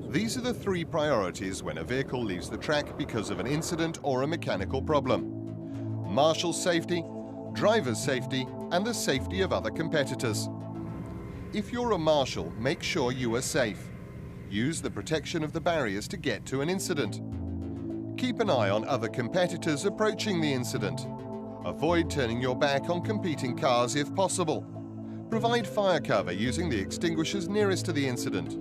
These are the three priorities when a vehicle leaves the track because of an incident or a mechanical problem: marshal's safety, driver's safety, and the safety of other competitors. If you're a marshal, make sure you are safe. Use the protection of the barriers to get to an incident. Keep an eye on other competitors approaching the incident. Avoid turning your back on competing cars if possible. Provide fire cover using the extinguishers nearest to the incident.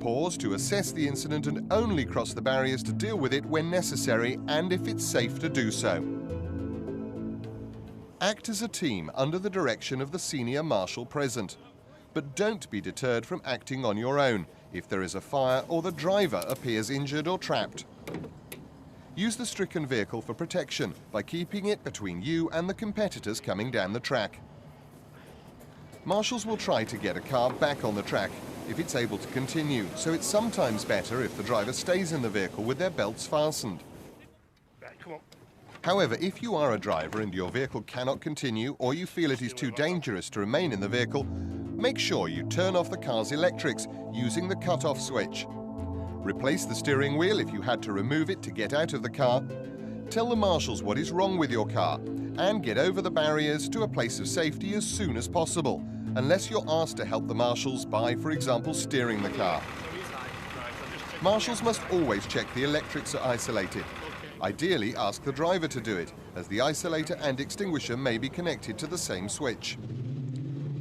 Pause to assess the incident and only cross the barriers to deal with it when necessary and if it's safe to do so. Act as a team under the direction of the senior marshal present. But don't be deterred from acting on your own if there is a fire or the driver appears injured or trapped. Use the stricken vehicle for protection by keeping it between you and the competitors coming down the track. Marshals will try to get a car back on the track if it's able to continue, so it's sometimes better if the driver stays in the vehicle with their belts fastened. Come on. However, if you are a driver and your vehicle cannot continue or you feel it is too dangerous to remain in the vehicle, make sure you turn off the car's electrics using the cut-off switch. Replace the steering wheel if you had to remove it to get out of the car. Tell the marshals what is wrong with your car and get over the barriers to a place of safety as soon as possible, unless you're asked to help the marshals by, for example, steering the car. Marshals must always check the electrics are isolated. Ideally, ask the driver to do it, as the isolator and extinguisher may be connected to the same switch.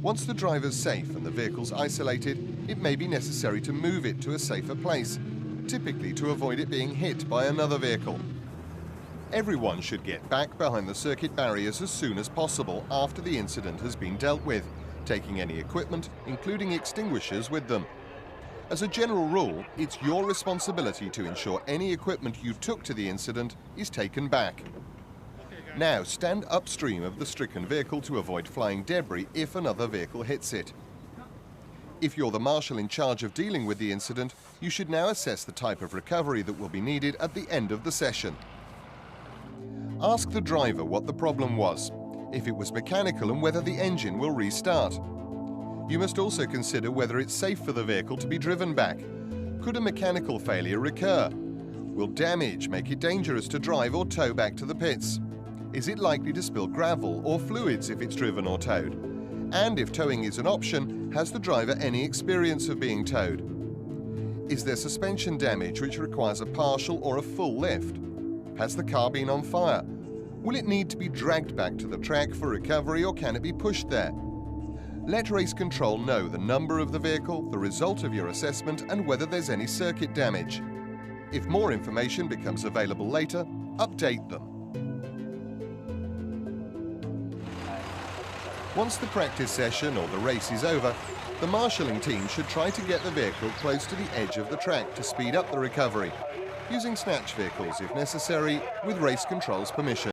Once the driver's safe and the vehicle's isolated, it may be necessary to move it to a safer place, typically to avoid it being hit by another vehicle. Everyone should get back behind the circuit barriers as soon as possible after the incident has been dealt with, taking any equipment, including extinguishers, with them. As a general rule, it's your responsibility to ensure any equipment you took to the incident is taken back. Now stand upstream of the stricken vehicle to avoid flying debris if another vehicle hits it. If you're the marshal in charge of dealing with the incident, you should now assess the type of recovery that will be needed at the end of the session. Ask the driver what the problem was, if it was mechanical and whether the engine will restart. You must also consider whether it's safe for the vehicle to be driven back. Could a mechanical failure recur? Will damage make it dangerous to drive or tow back to the pits? Is it likely to spill gravel or fluids if it's driven or towed? And if towing is an option, has the driver any experience of being towed? Is there suspension damage which requires a partial or a full lift? Has the car been on fire? Will it need to be dragged back to the track for recovery, or can it be pushed there? Let race control know the number of the vehicle, the result of your assessment, and whether there's any circuit damage. If more information becomes available later, update them. Once the practice session or the race is over, the marshalling team should try to get the vehicle close to the edge of the track to speed up the recovery, using snatch vehicles if necessary, with race control's permission.